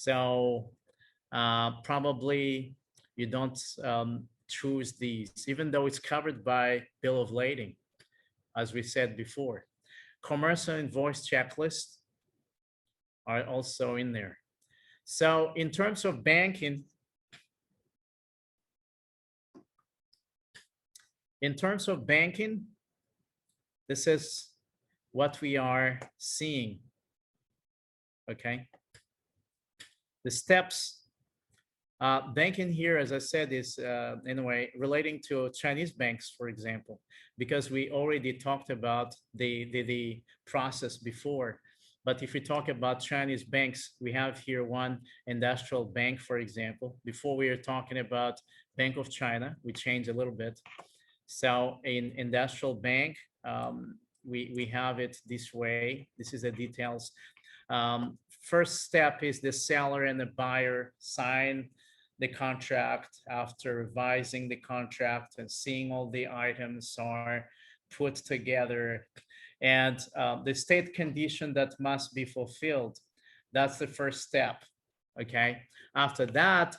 So probably you don't choose these, even though it's covered by bill of lading, as we said before. Commercial invoice checklists are also in there. So in terms of banking, this is what we are seeing. Okay. The steps. Banking here, as I said, is anyway relating to Chinese banks, for example, because we already talked about the process before. But if we talk about Chinese banks, we have here one industrial bank, for example. Before we were talking about Bank of China, we changed a little bit. So in industrial bank, we have it this way. This is the details. First step is the seller and the buyer sign the contract. After revising the contract and seeing all the items are put together, and the state condition that must be fulfilled. That's the first step. Okay. After that,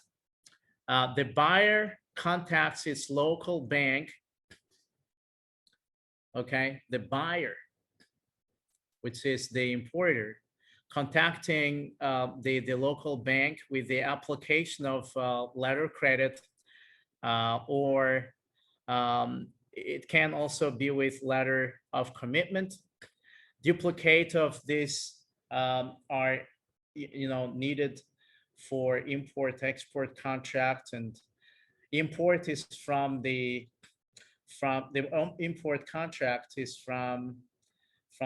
the buyer contacts its local bank. Okay, the buyer, which is the importer, contacting the local bank with the application of letter of credit, or it can also be with letter of commitment. Duplicate of this are needed for import-export contract, and import is from the import contract is from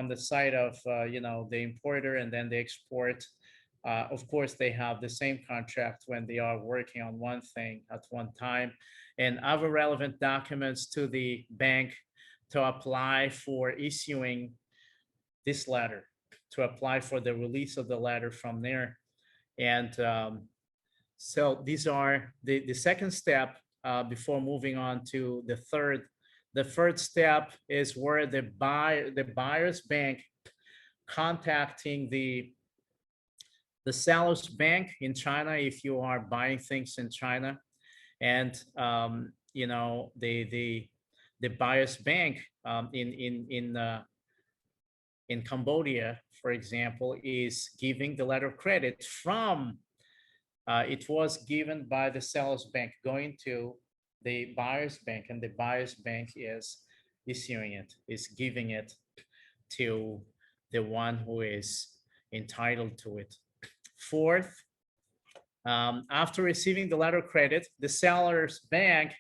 the side of the importer, and then the export. Of course, they have the same contract when they are working on one thing at one time, and other relevant documents to the bank to apply for issuing this letter, to apply for the release of the letter from there. And so these are the second step before moving on to the third. The third step is where the buyer's bank contacting the seller's bank in China, if you are buying things in China, and the buyer's bank in Cambodia, for example, is giving the letter of credit from it was given by the seller's bank going to the buyer's bank, and the buyer's bank is issuing it, is giving it to the one who is entitled to it. Fourth, after receiving the letter of credit, the seller's bank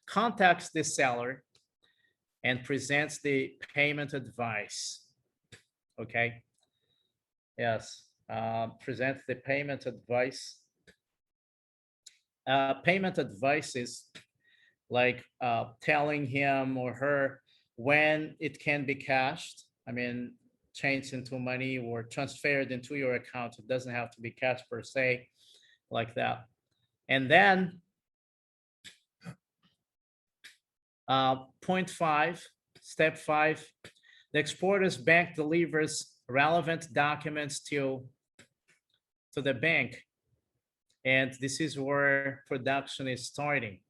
contacts the seller and presents the payment advice. Okay. Yes. Presents the payment advice. Payment advice is like telling him or her when it can be cashed. I mean, changed into money or transferred into your account. It doesn't have to be cash per se, like that. And then point 5, step 5, the exporter's bank delivers relevant documents to the bank. And this is where production is starting,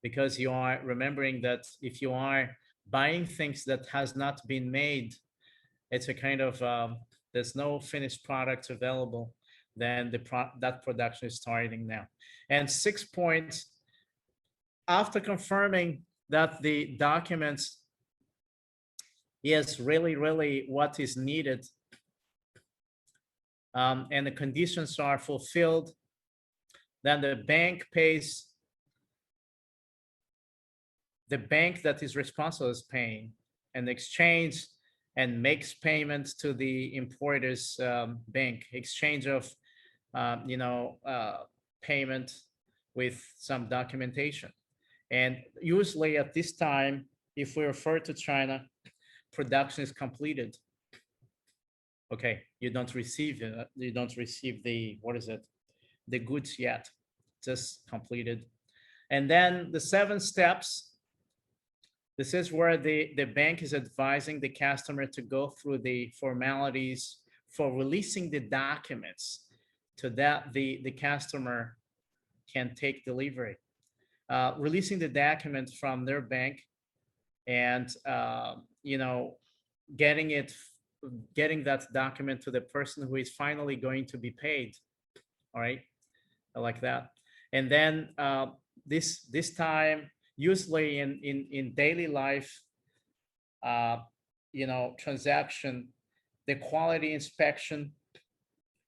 because you are remembering that if you are buying things that has not been made, it's a kind of there's no finished product available, then that production is starting now. And 6 points, after confirming that the documents is really what is needed, and the conditions are fulfilled, then the bank pays, the bank that is responsible is paying an exchange and makes payments to the importer's bank, exchange of payment with some documentation. And usually at this time, if we refer to China, production is completed. Okay, you don't receive the, what is it, the goods yet, just completed. And then the 7 steps, this is where the bank is advising the customer to go through the formalities for releasing the documents. to that the customer can take delivery. Releasing the document from their bank and you know, getting it, getting that document to the person who is finally going to be paid. All right, like that. And then this time, usually in daily life, you know, transaction, the quality inspection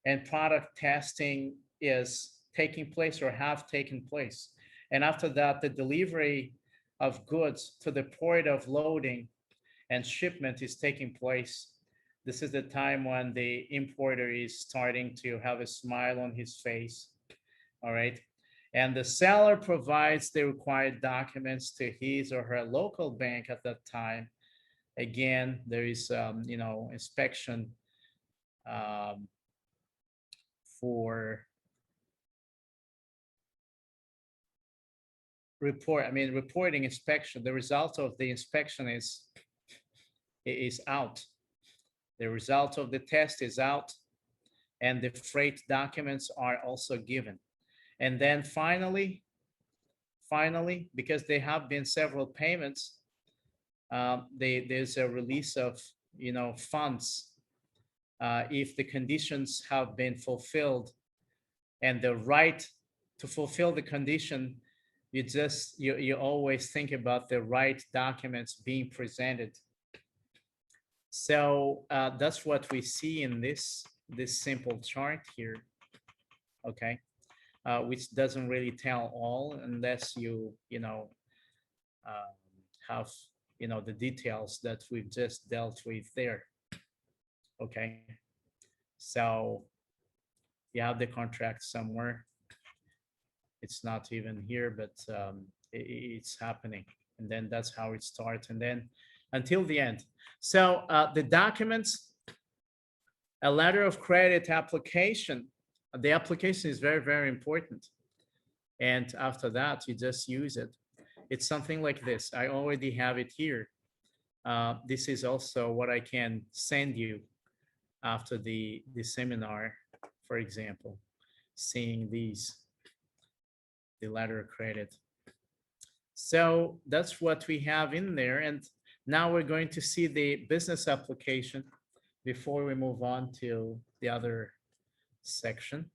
and product testing is taking place or have taken place. And after that, the delivery of goods to the point of loading and shipment is taking place. This is the time when the importer is starting to have a smile on his face. All right. And the seller provides the required documents to his or her local bank at that time. Again, there is, you know, inspection for reporting inspection. The result of the inspection is out. The result of the test is out, and the freight documents are also given. And then finally, because there have been several payments, there's a release of, you know, funds if the conditions have been fulfilled, and the right to fulfill the condition, you always think about the right documents being presented. So that's what we see in this simple chart here, okay, which doesn't really tell all unless you know, have, you know, the details that we've just dealt with there. Okay, so you have the contract somewhere. It's not even here, but it's happening. And then that's how it starts. And then until the end. So the documents, a letter of credit application. The application is very, very important. And after that, you just use it. It's something like this. I already have it here. This is also what I can send you after the seminar, for example, seeing these, the letter of credit. So that's what we have in there. And now we're going to see the business application before we move on to the other section.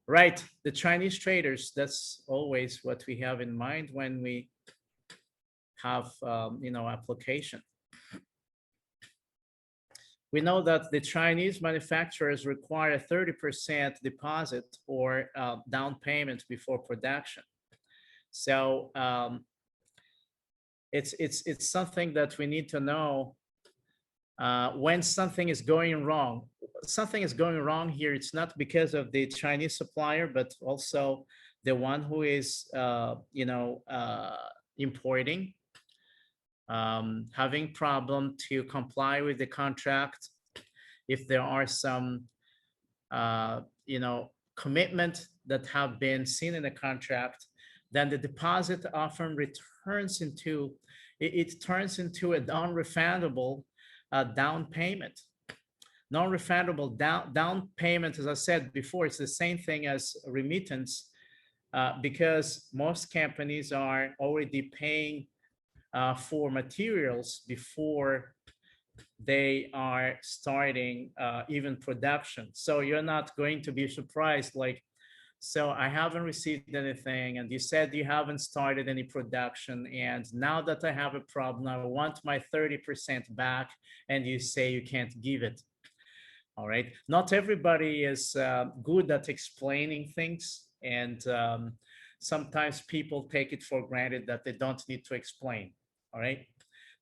Right, the Chinese traders, that's always what we have in mind when we have, you know, application. We know that the Chinese manufacturers require a 30% deposit or down payment before production. So it's something that we need to know when something is going wrong. Something is going wrong here. It's not because of the Chinese supplier, but also the one who is, you know, importing, having problem to comply with the contract. If there are some, you know, commitment that have been seen in the contract, then the deposit often returns into, it turns into a non-refundable down payment. Non-refundable down payment, as I said before, it's the same thing as remittance because most companies are already paying for materials before they are starting even production. So you're not going to be surprised, like, so I haven't received anything, and you said you haven't started any production, and now that I have a problem, I want my 30% back, and you say you can't give it. All right. Not everybody is good at explaining things, and sometimes people take it for granted that they don't need to explain. All right.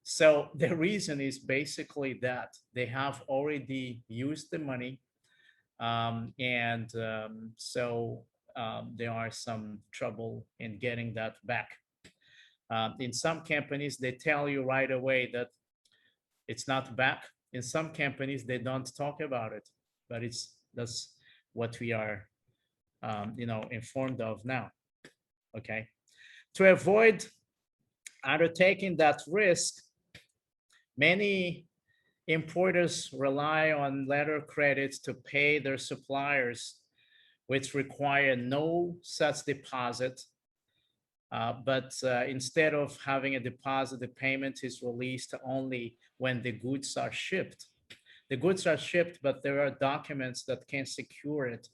So the reason is basically that they have already used the money, and so there are some trouble in getting that back. In some companies, they tell you right away that it's not back. In some companies, they don't talk about it, but that's what we are, you know, informed of now. Okay, to avoid undertaking that risk, many importers rely on letter of credits to pay their suppliers, which require no such deposit. But instead of having a deposit, the payment is released only when the goods are shipped. The goods are shipped, but there are documents that can secure it.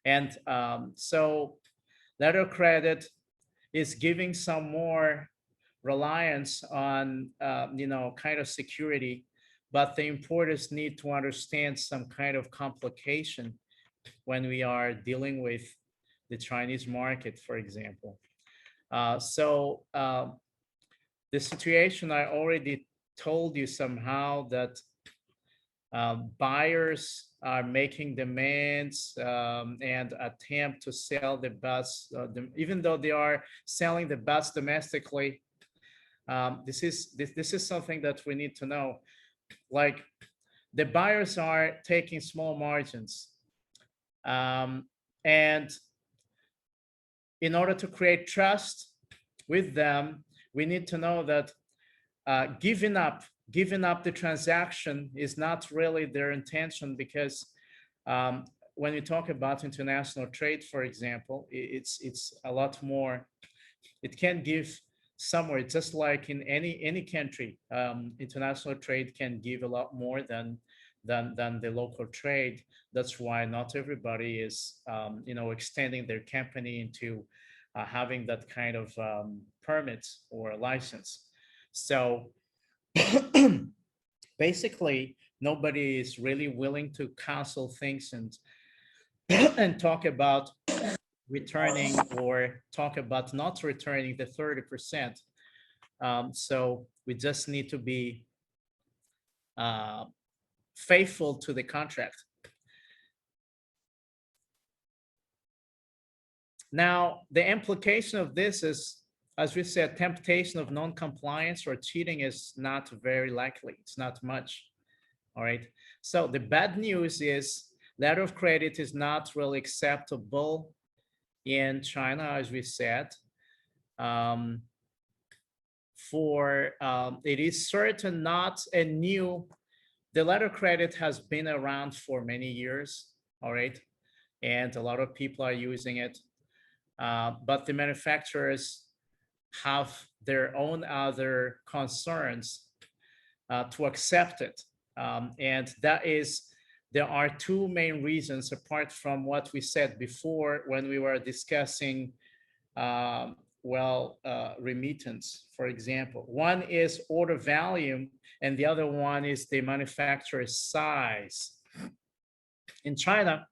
And so letter of credit is giving some more reliance on, kind of security, but the importers need to understand some kind of complication when we are dealing with the Chinese market, for example. So the situation I already told you somehow that buyers are making demands and attempt to sell the bus, even though they are selling the bus domestically. This is something that we need to know. Like the buyers are taking small margins, and in order to create trust with them, we need to know that giving up the transaction is not really their intention, because when we talk about international trade, for example, it's a lot more. It can give somewhere, just like in any country, international trade can give a lot more than the local trade. That's why not everybody is extending their company into having that kind of permit or license. So basically, nobody is really willing to cancel things and and talk about returning or talk about not returning the 30%. So we just need to be uh, faithful to the contract. Now, the implication of this is, as we said, temptation of non-compliance or cheating is not very likely. It's not much. All right. So the bad news is letter of credit is not really acceptable in China, as we said. It is certain not a new. The letter of credit has been around for many years. All right. And a lot of people are using it. But the manufacturers have their own other concerns to accept it. And that is, there are two main reasons apart from what we said before when we were discussing, remittance, for example. One is order volume, and the other one is the manufacturer's size. In China,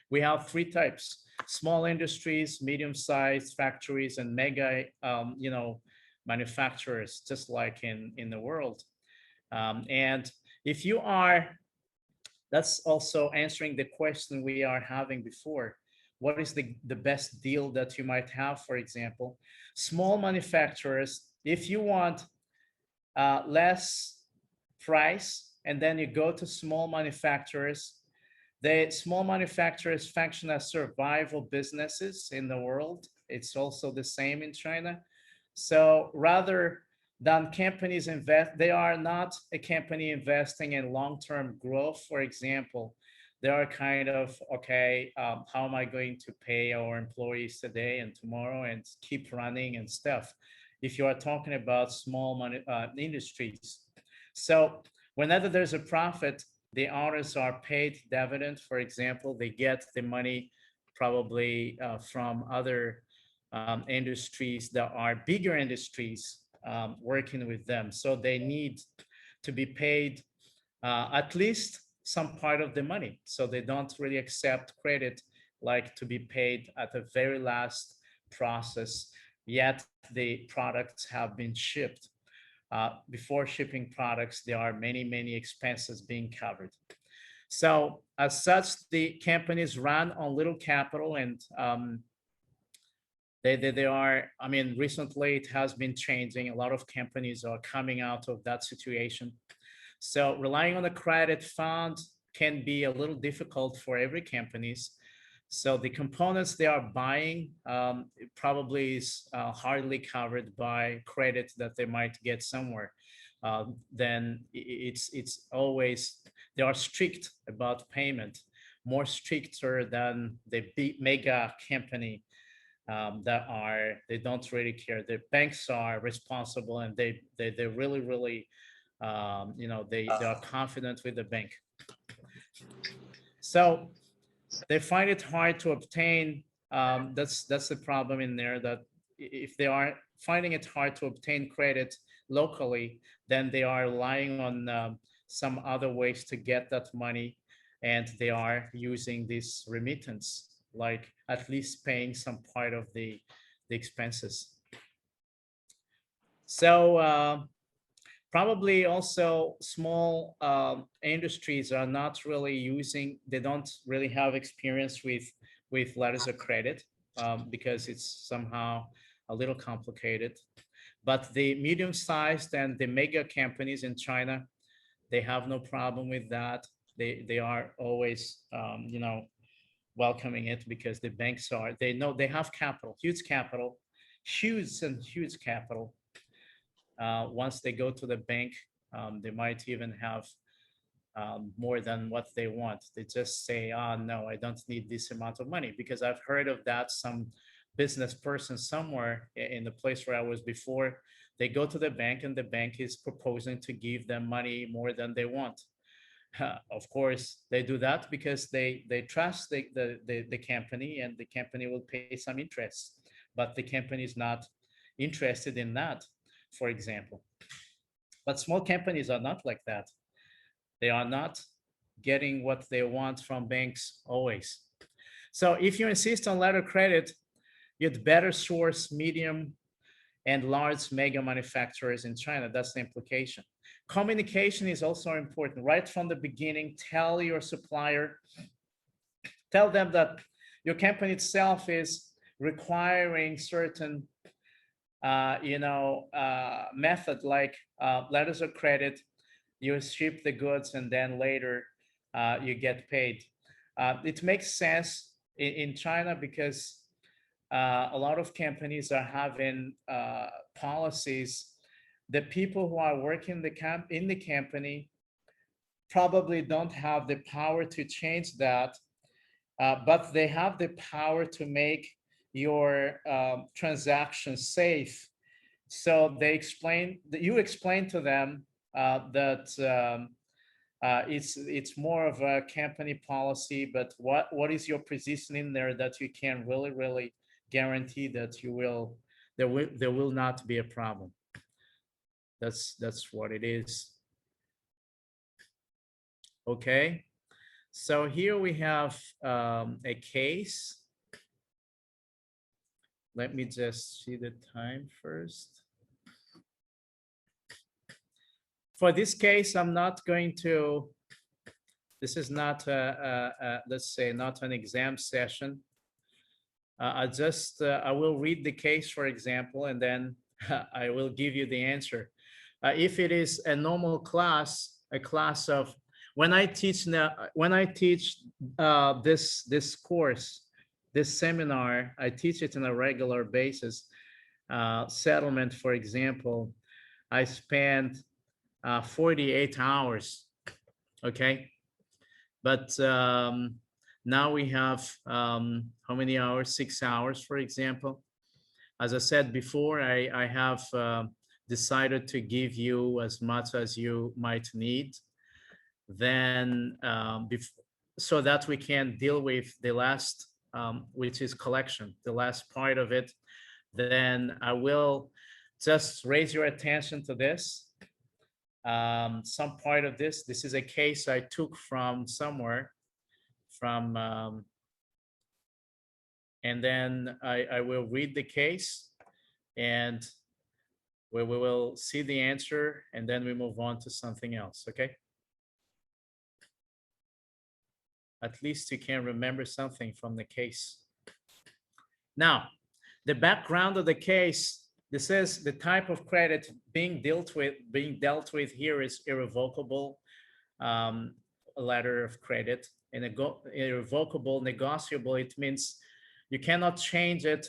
we have three types: small industries, medium-sized factories, and mega, manufacturers, just like in the world. And if you are, that's also answering the question we are having before. What is the best deal that you might have, for example? Small manufacturers, if you want less price, and then you go to small manufacturers, the small manufacturers function as survival businesses in the world. It's also the same in China. So rather than companies invest, they are not a company investing in long-term growth, for example. They are kind of, okay, how am I going to pay our employees today and tomorrow and keep running and stuff, if you are talking about small industries. So whenever there's a profit, the owners are paid dividend, for example. They get the money probably from other industries that are bigger industries working with them. So they need to be paid at least some part of the money. So they don't really accept credit like to be paid at the very last process, yet the products have been shipped. Before shipping products, there are many expenses being covered. So as such, the companies run on little capital, and they are, I mean, recently it has been changing. A lot of companies are coming out of that situation. So relying on a credit fund can be a little difficult for every companies. So the components they are buying probably is hardly covered by credit that they might get somewhere. then it's always, they are strict about payment, more stricter than the big mega company they don't really care. The banks are responsible, and they really they are confident with the bank. So they find it hard to obtain. That's the problem in there. That if they are finding it hard to obtain credit locally, then they are relying on some other ways to get that money, and they are using this remittance, like at least paying some part of the expenses. So probably also small industries are not really using, they don't really have experience with letters of credit because it's somehow a little complicated. But the medium-sized and the mega companies in China, they have no problem with that. They are always welcoming it, because the banks are, they know they have capital, huge capital, huge capital. Once they go to the bank, they might even have more than what they want. They just say, "Ah, no, I don't need this amount of money," because I've heard of that. Some business person somewhere in the place where I was before, they go to the bank, and the bank is proposing to give them money more than they want. Of course, they do that because they trust the company, and the company will pay some interest. But the company is not interested in that, for example. But small companies are not like that. They are not getting what they want from banks always. So if you insist on letter credit, you'd better source medium and large mega manufacturers in China. That's the implication. Communication is also important. Right from the beginning, tell your supplier, tell them that your company itself is requiring certain method, like letters of credit. You ship the goods, and then later you get paid. It makes sense in China because a lot of companies are having policies. The people who are working in the company probably don't have the power to change that, but they have the power to make your transaction safe. So you explain to them that it's more of a company policy, but what is your position in there, that you can really guarantee that there will not be a problem. That's what it is. Okay, so here we have a case. Let me just see the time first. For this case, I'm not going to, this is not, let's say, not an exam session. I will read the case, for example, and then I will give you the answer. If it is a normal class, a class of, when I teach this course, this seminar, I teach it on a regular basis. Settlement, for example, I spend 48 hours, okay? But now we have how many hours? 6 hours, for example. As I said before, I have decided to give you as much as you might need. Then so that we can deal with the last, which is collection, the last part of it. Then I will just raise your attention to this. Some part of this is a case I took from somewhere, and then I will read the case, and we will see the answer, and then we move on to something else, okay? At least you can remember something from the case. Now, the background of the case, this is the type of credit being dealt with here is irrevocable letter of credit. And irrevocable, negotiable, it means you cannot change it,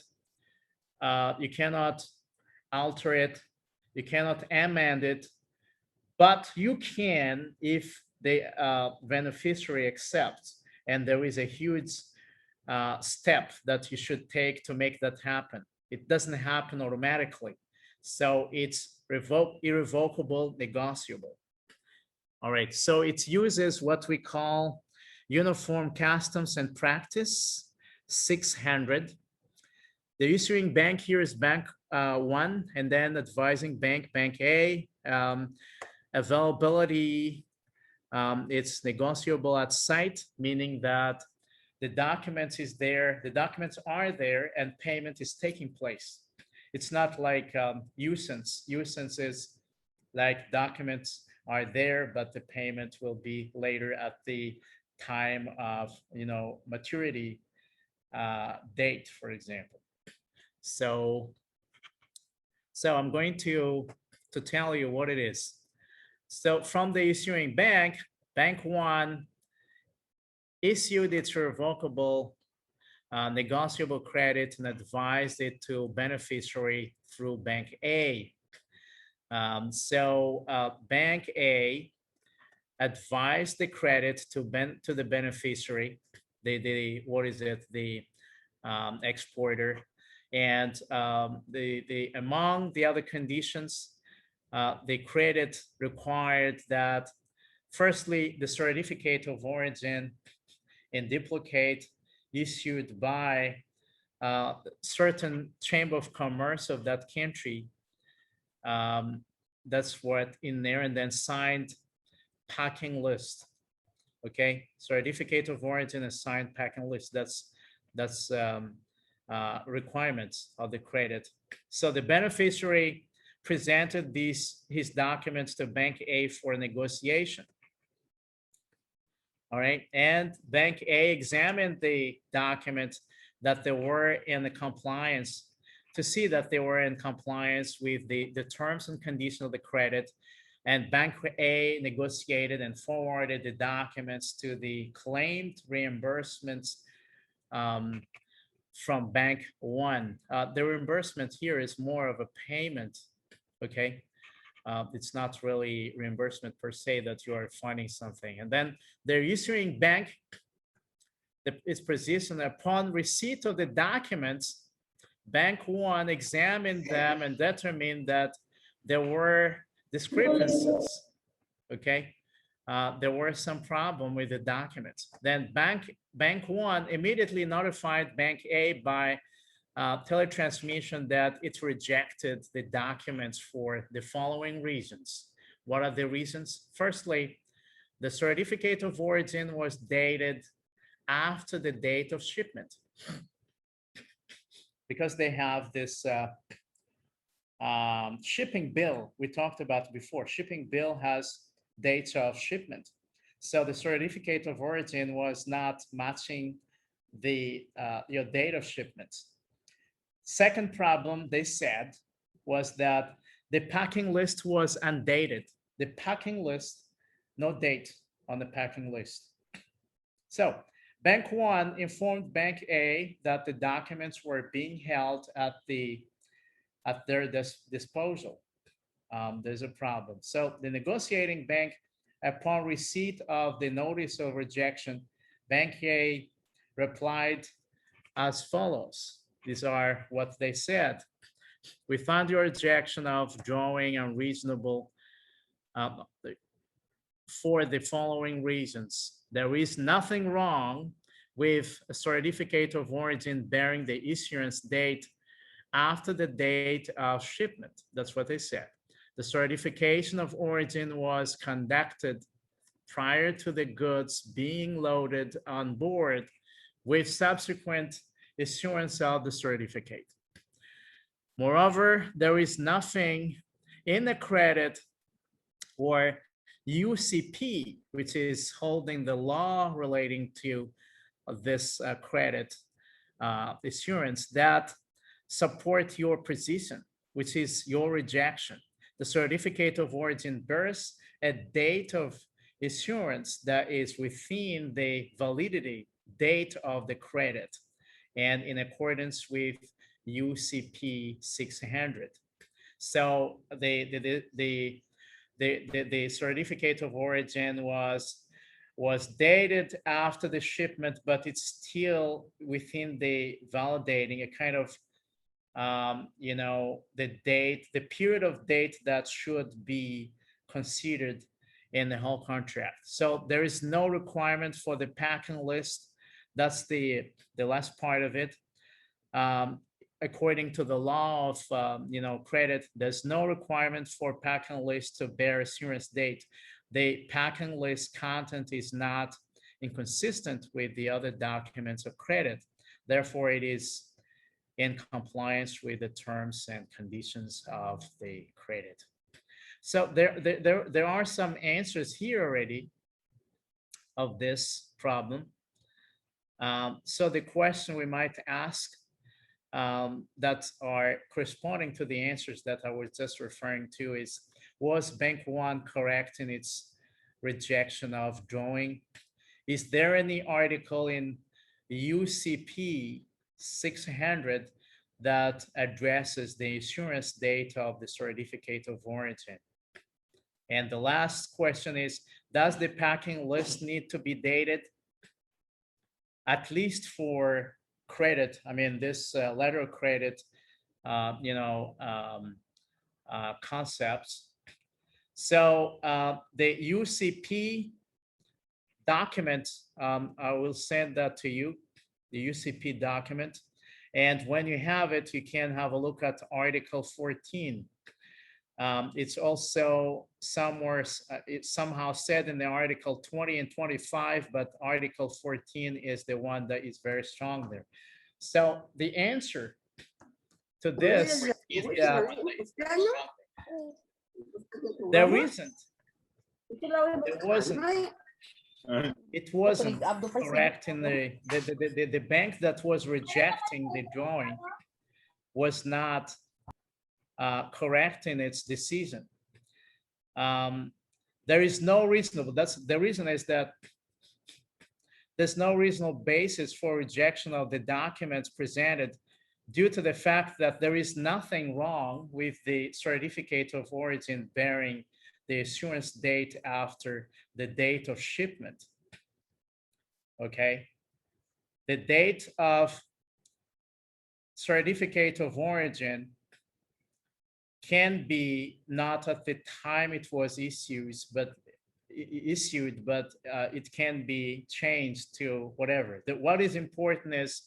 you cannot alter it, you cannot amend it, But you can, if the beneficiary accepts, and there is a huge step that you should take to make that happen. It doesn't happen automatically. So it's irrevocable, negotiable. All right, so it uses what we call Uniform Customs and Practice 600. The issuing bank here is Bank 1, and then advising bank, Bank A. Availability, it's negotiable at site, meaning that the documents are there, and payment is taking place. It's not like usance. Usance is like documents are there, but the payment will be later at the time of maturity date, for example. So I'm going to tell you what it is. So from the issuing bank, Bank 1 issued its revocable negotiable credit and advised it to beneficiary through Bank A. Bank A advised the credit to the beneficiary, the exporter, and among the other conditions, the credit required that, firstly, the certificate of origin in duplicate issued by certain chamber of commerce of that country. That's what in there, and then signed packing list. Okay, certificate of origin and signed packing list. That's requirements of the credit. So the beneficiary presented his documents to Bank A for negotiation. All right, and Bank A examined the documents that they were in the compliance to see that they were in compliance with the terms and conditions of the credit. And Bank A negotiated and forwarded the documents to the claimed reimbursements from Bank 1. The reimbursement here is more of a payment, okay? It's not really reimbursement per se that you are finding something. And then the issuing bank, its position upon receipt of the documents, Bank 1 examined them and determined that there were discrepancies, okay? There were some problem with the documents. Then Bank 1 immediately notified Bank A by teletransmission that it rejected the documents for the following reasons. What are the reasons? Firstly, the certificate of origin was dated after the date of shipment, because they have this shipping bill we talked about before. Shipping bill has dates of shipment. So the certificate of origin was not matching the date of shipment. Second problem, they said, was that the packing list was undated. The packing list, no date on the packing list. So Bank 1 informed Bank A that the documents were being held at their disposal. There's a problem. So the negotiating bank, upon receipt of the notice of rejection, Bank A replied as follows. These are what they said. We found your rejection of drawing unreasonable for the following reasons. There is nothing wrong with a certificate of origin bearing the issuance date after the date of shipment. That's what they said. The certification of origin was conducted prior to the goods being loaded on board, with subsequent issuance of the certificate. Moreover, there is nothing in the credit or UCP, which is holding the law relating to this credit issuance, that support your position, which is your rejection. The certificate of origin bears a date of issuance that is within the validity date of the credit and in accordance with UCP 600. So the the certificate of origin was dated after the shipment, but it's still within the validating a kind of you know, the date, the period of date that should be considered in the whole contract. So there is no requirement for the packing list. That's the last part of it. According to the law of you know, credit, there's no requirement for packing list to bear assurance date. The packing list content is not inconsistent with the other documents of credit. Therefore, it is in compliance with the terms and conditions of the credit. So there are some answers here already of this problem. So the question we might ask that are corresponding to the answers that I was just referring to is, was Bank One correct in its rejection of drawing? Is there any article in UCP 600 that addresses the issuance date of the certificate of origin? And the last question is, does the packing list need to be dated? At least for credit, I mean, this letter of credit, you know, concepts. So the UCP document, I will send that to you, the UCP document. And when you have it, you can have a look at Article 14. It's also somewhere, it's somehow said in the Article 20 and 25, but Article 14 is the one that is very strong there. So the answer to this is that there isn't. It wasn't. It wasn't correct in the bank that was rejecting the drawing was not correct in its decision. There is no reasonable, that's the reason is that there's no reasonable basis for rejection of the documents presented due to the fact that there is nothing wrong with the certificate of origin bearing the issuance date after the date of shipment. Okay, the date of certificate of origin can be not at the time it was issued, but it can be changed to whatever. What is important is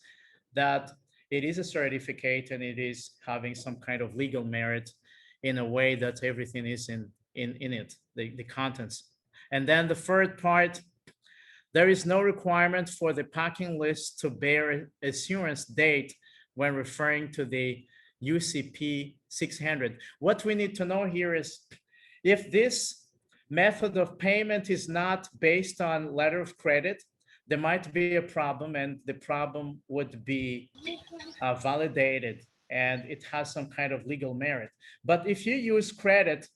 that it is a certificate and it is having some kind of legal merit in a way that everything is in it, the contents. And then the third part, there is no requirement for the packing list to bear assurance date when referring to the UCP 600. What we need to know here is if this method of payment is not based on letter of credit, there might be a problem, and the problem would be validated and it has some kind of legal merit. But if you use credit,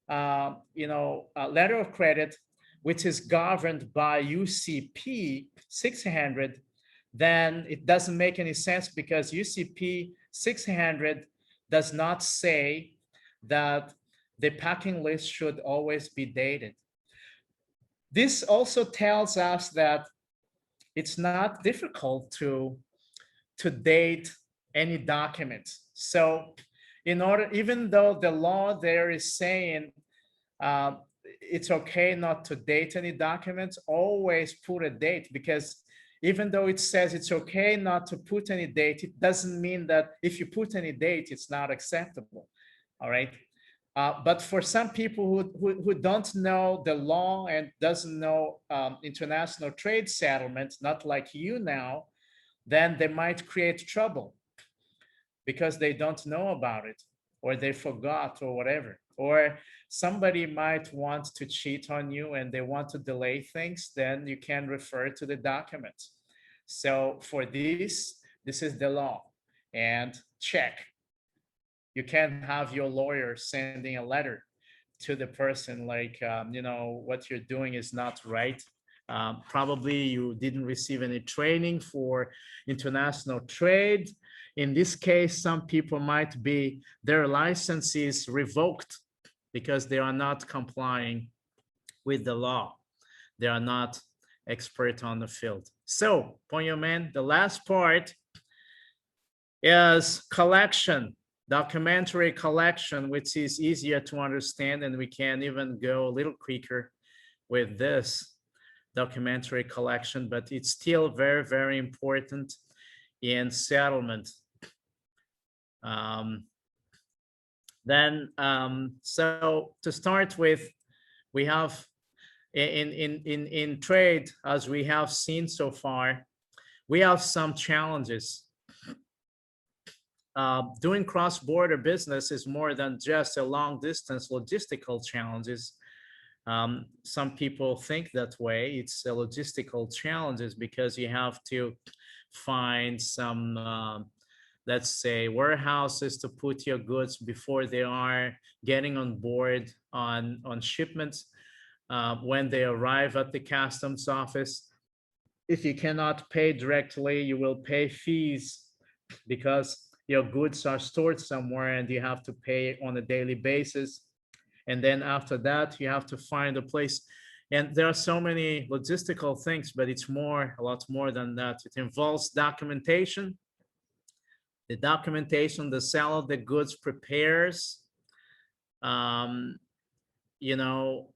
you know, a letter of credit, which is governed by UCP 600, then it doesn't make any sense because UCP 600 does not say that the packing list should always be dated. This also tells us that it's not difficult to date any documents. So in order, even though the law there is saying it's okay not to date any documents, always put a date, because even though it says it's okay not to put any date, it doesn't mean that if you put any date, it's not acceptable. All right. But for some people who don't know the law and doesn't know international trade settlements, not like you now, then they might create trouble because they don't know about it, or they forgot, or whatever. Or somebody might want to cheat on you and they want to delay things, then you can refer to the documents. So for this is the law. And check. You can have your lawyer sending a letter to the person like, you know, what you're doing is not right. Probably you didn't receive any training for international trade. In this case, some people might be, their license is revoked because they are not complying with the law. They are not expert on the field. So, Ponyo Man, the last part is collection, documentary collection, which is easier to understand, and we can even go a little quicker with this documentary collection, but it's still very, very important in settlement. So to start with, we have in trade, as we have seen so far, we have some challenges. Doing cross-border business is more than just a long-distance logistical challenges. Some people think that way. It's a logistical challenges because you have to find some, let's say, warehouses to put your goods before they are getting on board on shipments. When they arrive at the customs office, if you cannot pay directly, you will pay fees because your goods are stored somewhere and you have to pay on a daily basis. And then after that, you have to find a place. And there are so many logistical things, but it's a lot more than that. It involves documentation. The documentation the seller of the goods prepares, you know,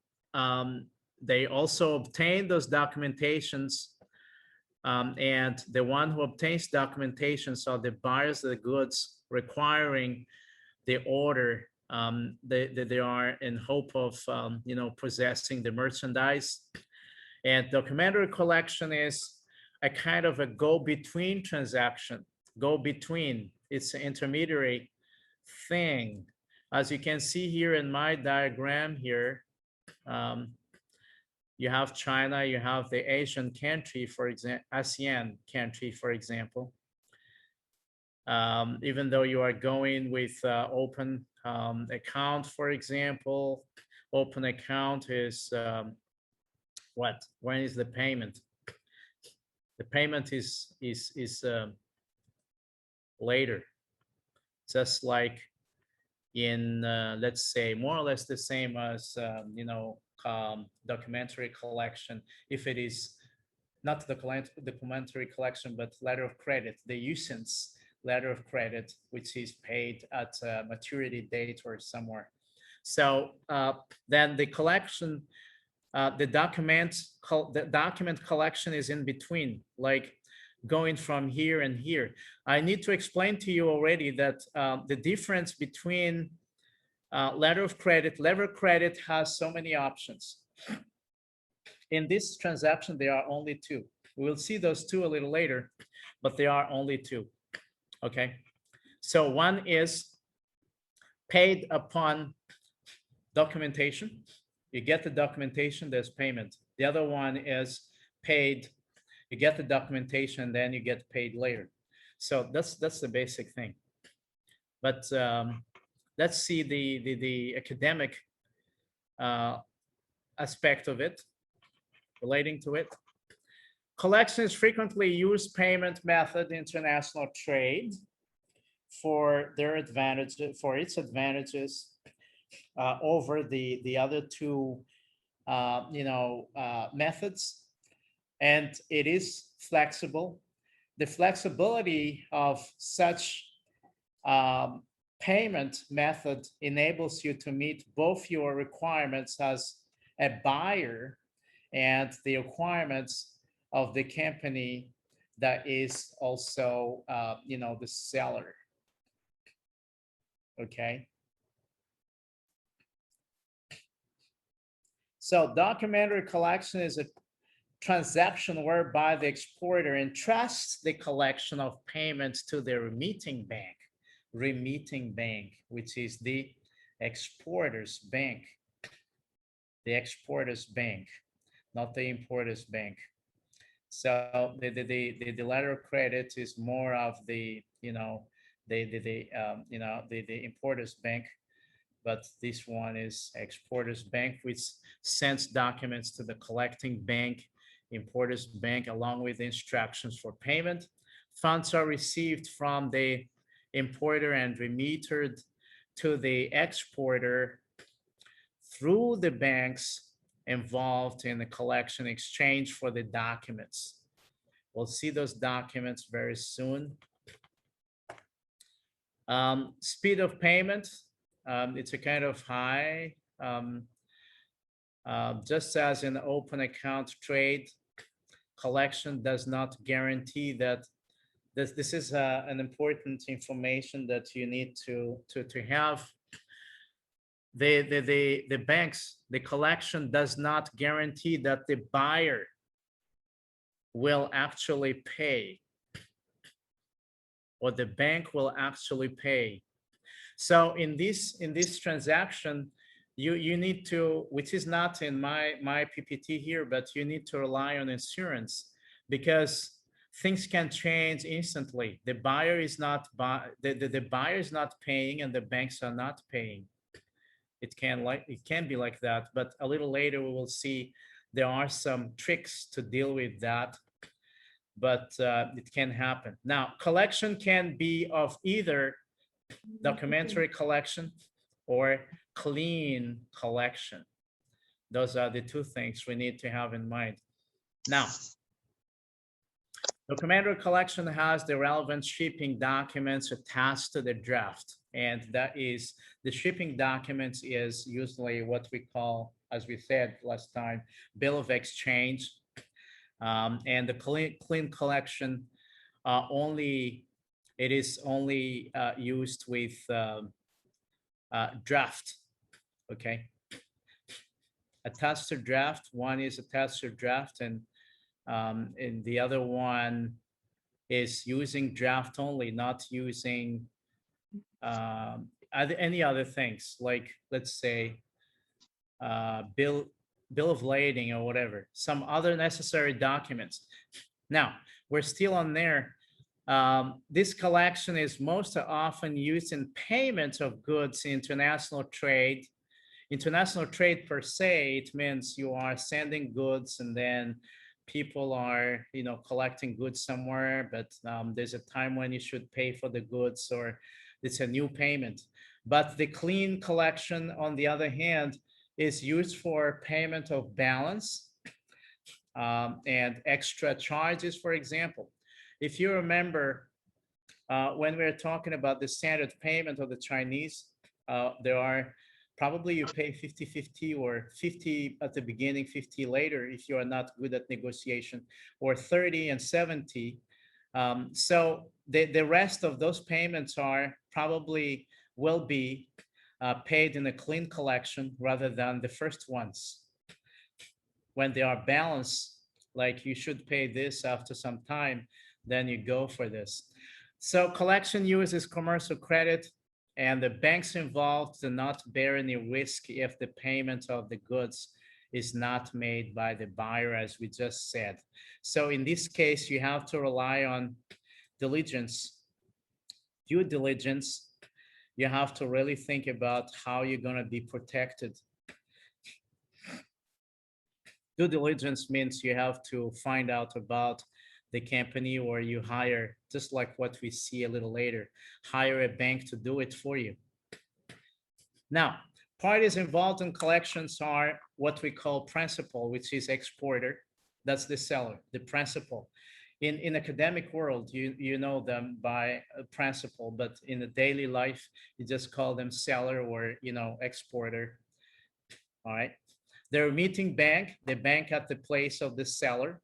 they also obtain those documentations, and the one who obtains documentations are the buyers of the goods requiring the order. They are in hope of possessing the merchandise. And documentary collection is a kind of a go-between transaction. Go-between, it's an intermediary thing. As you can see here in my diagram here, you have China, you have the Asian country, for example, ASEAN country, for example. Even though you are going with open account, for example, open account is what? When is the payment? The payment is later, just like in let's say more or less the same as documentary collection. If it is not the documentary collection, but letter of credit, the usance letter of credit, which is paid at a maturity date or somewhere. So then the collection, the document collection is in between, like going from here and here. I need to explain to you already that the difference between letter of credit has so many options. In this transaction, there are only two. We'll see those two a little later, but there are only two. Okay. So one is paid upon documentation. You get the documentation, there's payment. The other one is paid, you get the documentation, then you get paid later. So that's the basic thing. But let's see the academic aspect of it, relating to it. Collection is frequently used payment method in international trade for its advantages over the other two methods, and it is flexible. The flexibility of such payment method enables you to meet both your requirements as a buyer and the requirements of the company that is also the seller. Okay. So documentary collection is a transaction whereby the exporter entrusts the collection of payments to the remitting bank, which is the exporter's bank. The exporter's bank, not the importer's bank. So the letter of credit is more of the importer's bank, but this one is exporter's bank, which sends documents to the collecting bank, importer's bank, along with instructions for payment. Funds are received from the importer and remitted to the exporter through the banks involved in the collection exchange for the documents. We'll see those documents very soon. Speed of payment, it's a kind of high. Just as in open account trade, collection does not guarantee that. This is an important information that you need to have. The banks, the collection does not guarantee that the buyer will actually pay, or the bank will actually pay. So in this transaction, you need to, which is not in my PPT here, but you need to rely on insurance, because things can change instantly. The buyer is not the buyer is not paying, and the banks are not paying. It can be like that, but a little later we will see there are some tricks to deal with that, but it can happen. Now, collection can be of either documentary collection or clean collection. Those are the two things we need to have in mind. Now, documentary collection has the relevant shipping documents attached to the draft, and that is, the shipping documents is usually what we call, as we said last time, bill of exchange. And the clean collection it is only used with draft. Okay, attached to draft. One is attached to draft, and the other one is using draft only, not using any other things, like, let's say, bill of lading or whatever, some other necessary documents. Now, we're still on there. This collection is most often used in payment of goods in international trade. International trade per se, it means you are sending goods, and then people are, collecting goods somewhere, but there's a time when you should pay for the goods, or it's a new payment. But the clean collection, on the other hand, is used for payment of balance and extra charges. For example, if you remember, when we're talking about the standard payment of the Chinese, there are probably you pay 50-50, or 50 at the beginning, 50 later if you are not good at negotiation, or 30 and 70. So the rest of those payments are probably will be paid in a clean collection rather than the first ones. When they are balanced, like you should pay this after some time, then you go for this. So collection uses commercial credit, and the banks involved do not bear any risk if the payment of the goods is not made by the buyer, as we just said. So in this case, you have to rely on diligence, due diligence. You have to really think about how you're going to be protected. Due diligence means you have to find out about the company, or you hire, just like what we see a little later, hire a bank to do it for you. Now, parties involved in collections are what we call principal, which is exporter. That's the seller, the principal. In academic world, you know them by principal, but in the daily life, you just call them seller, or exporter. All right. The remitting bank, the bank at the place of the seller.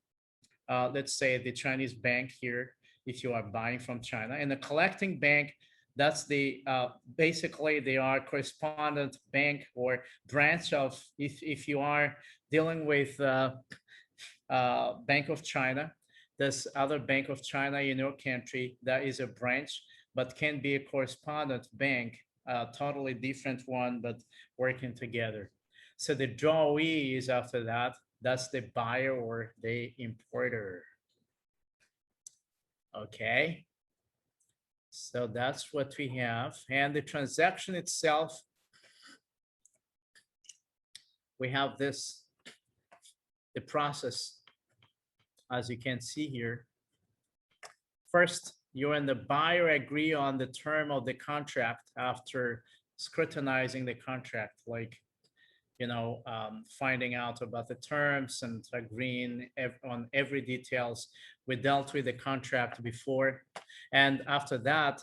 Let's say the Chinese bank here, if you are buying from China, and the collecting bank, that's the basically they are correspondent bank or branch of, if you are dealing with Bank of China, this other Bank of China in your country, that is a branch, but can be a correspondent bank, totally different one, but working together. So the drawee is after that. That's the buyer or the importer. Okay. So that's what we have. And the transaction itself, we have this, the process, as you can see here. First, you and the buyer agree on the term of the contract after scrutinizing the contract. Like, finding out about the terms and agreeing on every details. We dealt with the contract before, and after that,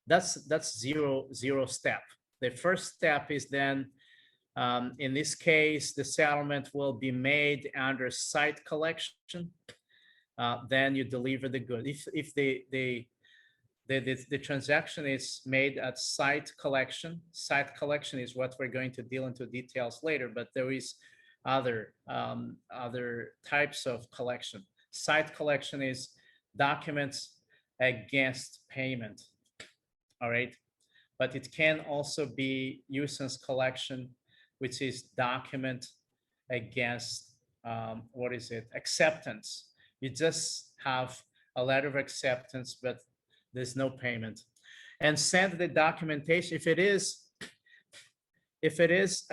that's zero step. The first step is then, in this case, the settlement will be made under site collection. Then you deliver the good. If the transaction is made at site collection is what we're going to deal into details later, but there is other types of collection. Site collection is documents against payment. All right, but it can also be nuisance collection, which is document against acceptance. You just have a letter of acceptance, but there's no payment. And send the documentation if it is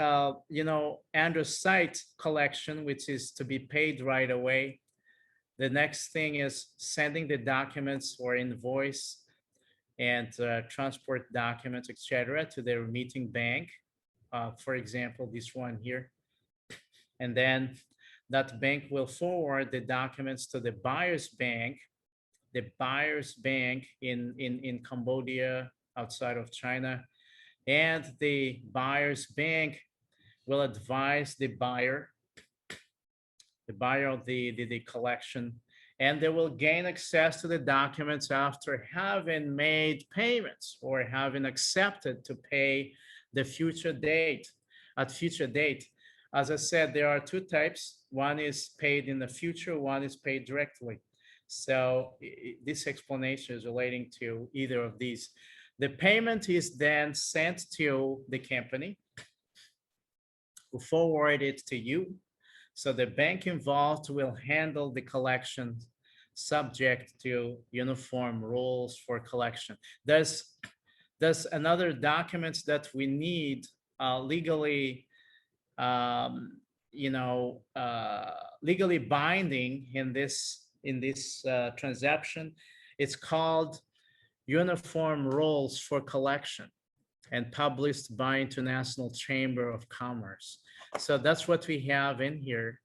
under site collection, which is to be paid right away. The next thing is sending the documents or invoice and transport documents, etc., to the remitting bank. For example, this one here. And then that bank will forward the documents to the buyer's bank. The buyer's bank in Cambodia, outside of China, and the buyer's bank will advise the buyer of the collection, and they will gain access to the documents after having made payments or having accepted to pay the future date. At future date, as I said, there are two types. One is paid in the future, one is paid directly. So this explanation is relating to either of these. The payment is then sent to the company who forward it to you. So the bank involved will handle the collection subject to uniform rules for collection. There's another document that we need legally, legally binding in this transaction. It's called Uniform Rules for Collection and published by International Chamber of Commerce. So that's what we have in here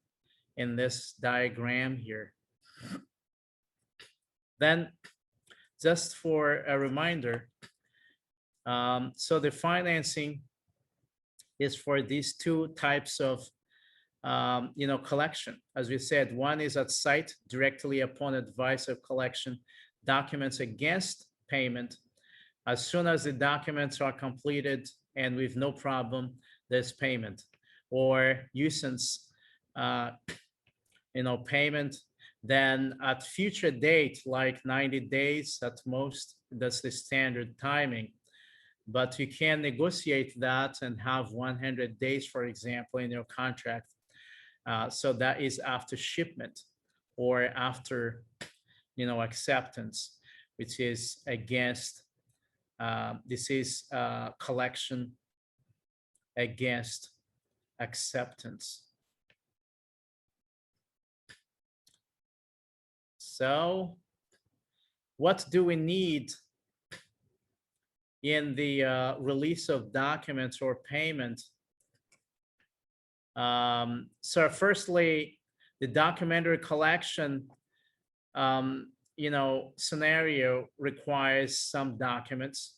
in this diagram here. Then just for a reminder, so the financing is for these two types of collection. As we said, one is at site, directly upon advice of collection, documents against payment. As soon as the documents are completed and with no problem, there's payment. Or nuisance, payment, then at future date, like 90 days at most, that's the standard timing. But you can negotiate that and have 100 days, for example, in your contract. So that is after shipment or after, acceptance, which is against, this is collection against acceptance. So what do we need in the release of documents or payment? So firstly, the documentary collection, scenario requires some documents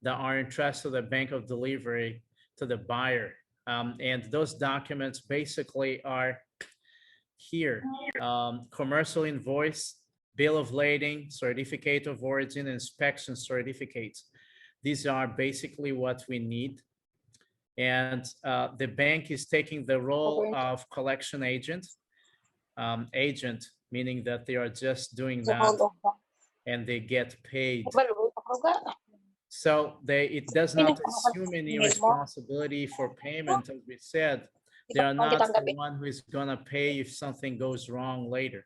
that are entrusted to the bank of delivery to the buyer. And those documents basically are here, commercial invoice, bill of lading, certificate of origin, inspection certificates. These are basically what we need. And the bank is taking the role of collection agent, meaning that they are just doing that and they get paid. So it does not assume any responsibility for payment. As we said, they are not the one who is gonna pay if something goes wrong later.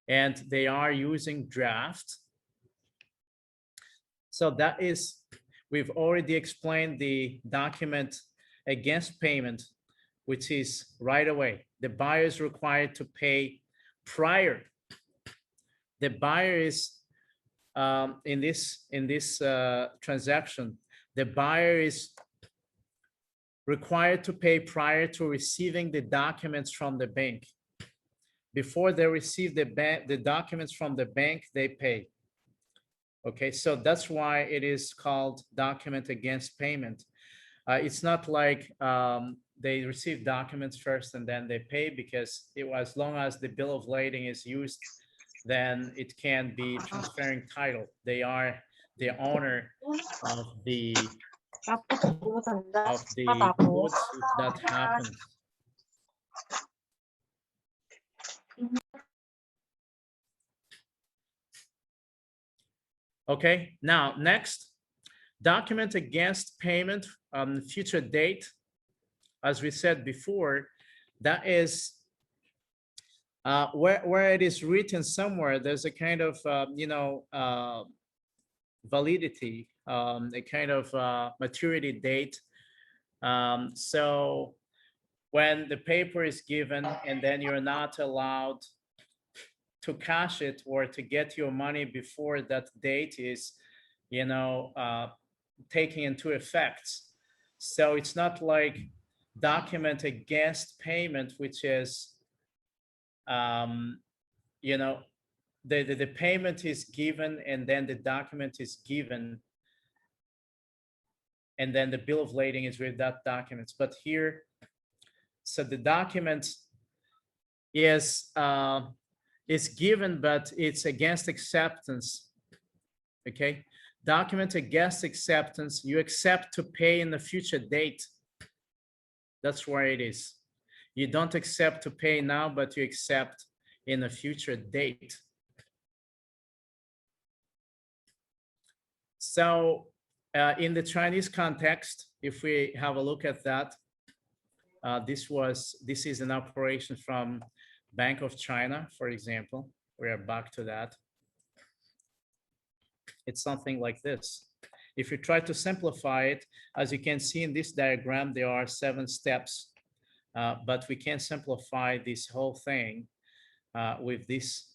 And they are using draft. So that is, we've already explained the document against payment, which is right away. The buyer is required to pay prior. The buyer is, in this transaction, the buyer is required to pay prior to receiving the documents from the bank. Before they receive the documents from the bank, they pay. Okay, so that's why it is called document against payment. It's not like they receive documents first and then they pay, because as long as the bill of lading is used, then it can be transferring title. They are the owner of the goods if that happens. Okay, now next, document against payment on future date. As we said before, that is where it is written somewhere, there's a kind of, validity, a kind of maturity date. So when the paper is given and then you're not allowed to cash it or to get your money before that date is, taking into effect. So it's not like document against payment, which is, the payment is given and then the document is given, and then the bill of lading is with that document. But here, so the document is given, but it's against acceptance. Okay, document against acceptance. You accept to pay in the future date. That's where it is. You don't accept to pay now, but you accept in a future date. So in the Chinese context, if we have a look at that, this is an operation from Bank of China, for example. We are back to that. It's something like this. If you try to simplify it, as you can see in this diagram, there are 7 steps, but we can simplify this whole thing with this.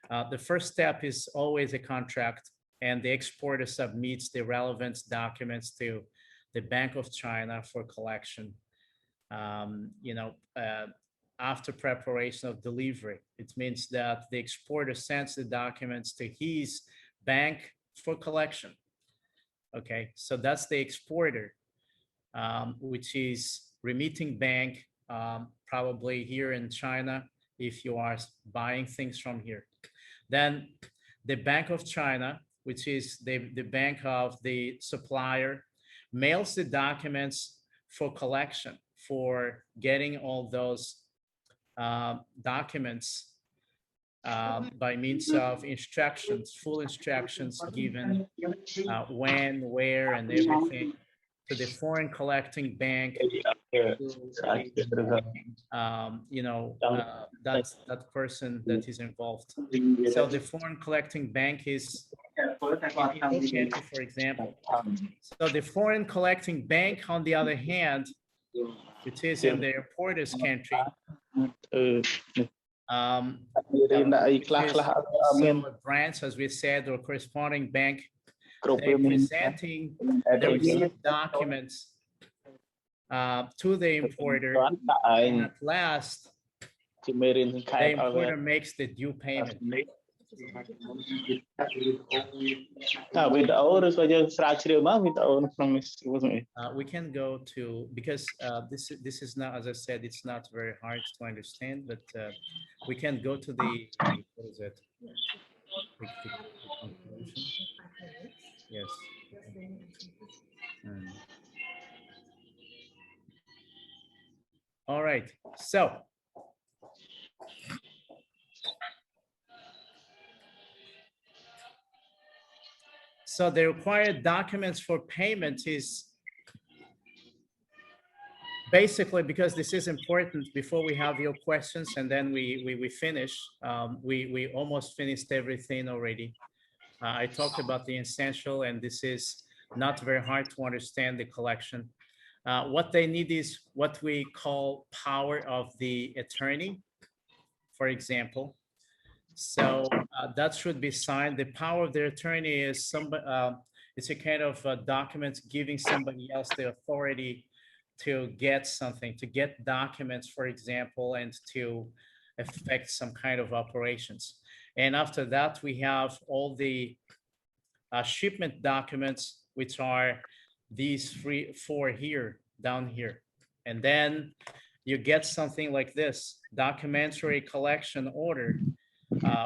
The first step is always a contract, and the exporter submits the relevant documents to the Bank of China for collection. After preparation of delivery, it means that the exporter sends the documents to his bank for collection. Okay, so that's the exporter, which is remitting bank, probably here in China, if you are buying things from here. Then the Bank of China, which is the bank of the supplier, mails the documents for collection, for getting all those documents by means of instructions, full instructions given when, where, and everything, to the foreign collecting bank. That's that person that is involved. So the foreign collecting bank is country, for example. So the foreign collecting bank, on the other hand, which is in the importer's country, also a branch, as we said, or corresponding bank, they're presenting the received documents to the importer, and at last the importer makes the due payment. We can go to, because this is not, as I said, it's not very hard to understand, but we can go to the, what is it? The conclusion. Yes. All right, so the required documents for payment is basically, because this is important, before we have your questions and then we finish, we almost finished everything already. I talked about the essential, and this is not very hard to understand the collection. What they need is what we call power of the attorney, for example. So that should be signed. The power of the attorney is it's a kind of document giving somebody else the authority to get something, to get documents, for example, and to effect some kind of operations. And after that, we have all the shipment documents, which are these four here, down here. And then you get something like this, documentary collection order,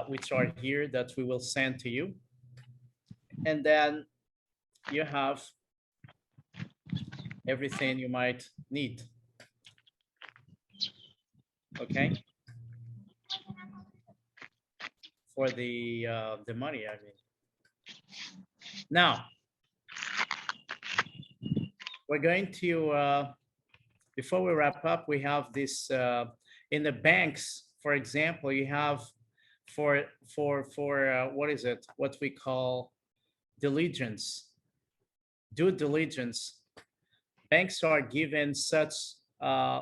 which are here that we will send to you. And then you have everything you might need. Okay. For the money, I mean. Now, we're going to, before we wrap up, we have this, in the banks, for example, you have for what is it? What we call diligence, due diligence. Banks are given such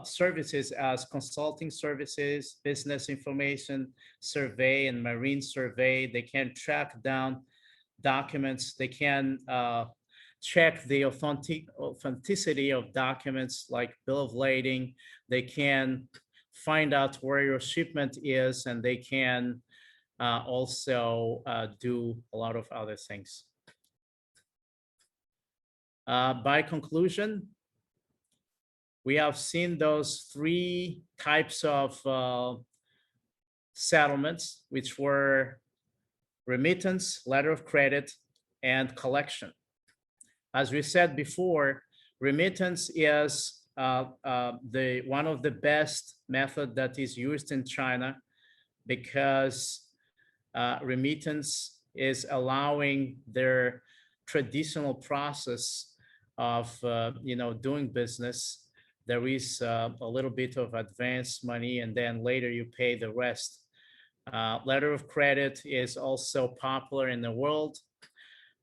services as consulting services, business information survey, and marine survey. They can track down documents. They can check the authenticity of documents like bill of lading. They can find out where your shipment is, and they can also do a lot of other things. By conclusion, we have seen those three types of settlements, which were remittance, letter of credit, and collection. As we said before, remittance is one of the best method that is used in China, because remittance is allowing their traditional process of doing business. There is a little bit of advance money, and then later you pay the rest. Letter of credit is also popular in the world,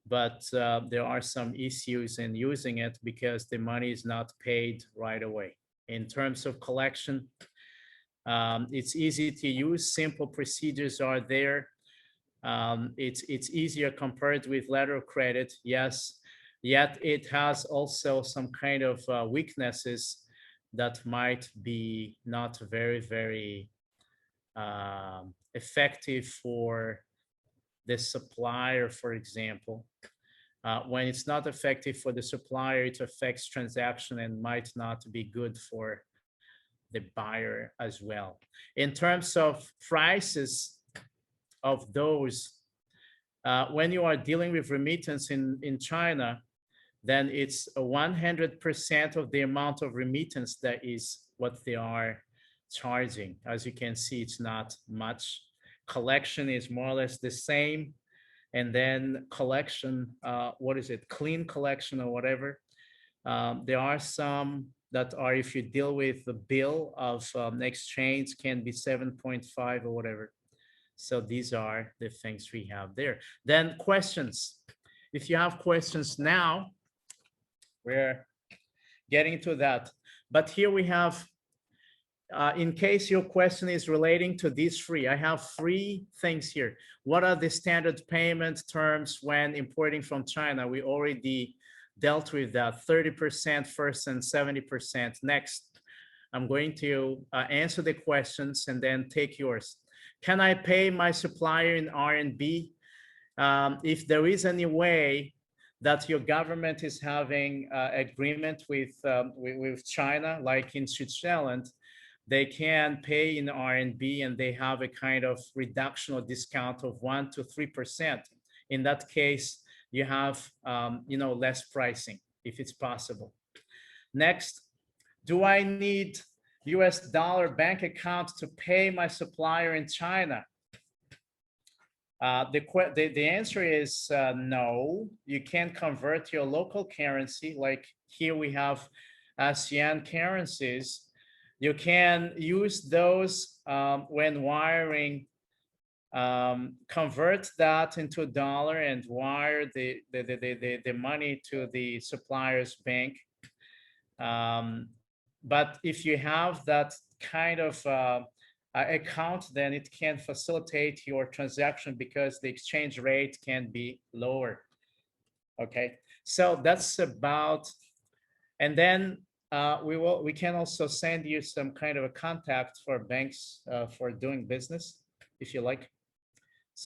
but there are some issues in using it because the money is not paid right away. In terms of collection, it's easy to use. Simple procedures are there. It's easier compared with letter of credit, yes, yet it has also some kind of weaknesses that might be not very, very effective for the supplier, for example. When it's not effective for the supplier, it affects transaction and might not be good for the buyer as well. In terms of prices of those, when you are dealing with remittance in China, then it's 100% of the amount of remittance that is what they are charging. As you can see, it's not much. Collection is more or less the same. And then collection, what is it? Clean collection or whatever. There are some that are, if you deal with the bill of exchange, can be 7.5 or whatever. So these are the things we have there. Then questions. If you have questions now, we're getting to that. But here we have, in case your question is relating to these three, I have three things here. What are the standard payment terms when importing from China? We already dealt with that, 30% first and 70% next. I'm going to answer the questions and then take yours. Can I pay my supplier in RMB? If there is any way that your government is having agreement with China, like in Switzerland, they can pay in RMB and they have a kind of reduction or discount of 1 to 3%. In that case, you have less pricing if it's possible. Next, do I need US dollar bank account to pay my supplier in China? The answer is no. You can convert your local currency, like here we have ASEAN currencies. You can use those when wiring, convert that into a dollar and wire the money to the supplier's bank. But if you have that kind of account, then it can facilitate your transaction because the exchange rate can be lower. Okay, so that's about, and then we can also send you some kind of a contact for banks for doing business, if you like.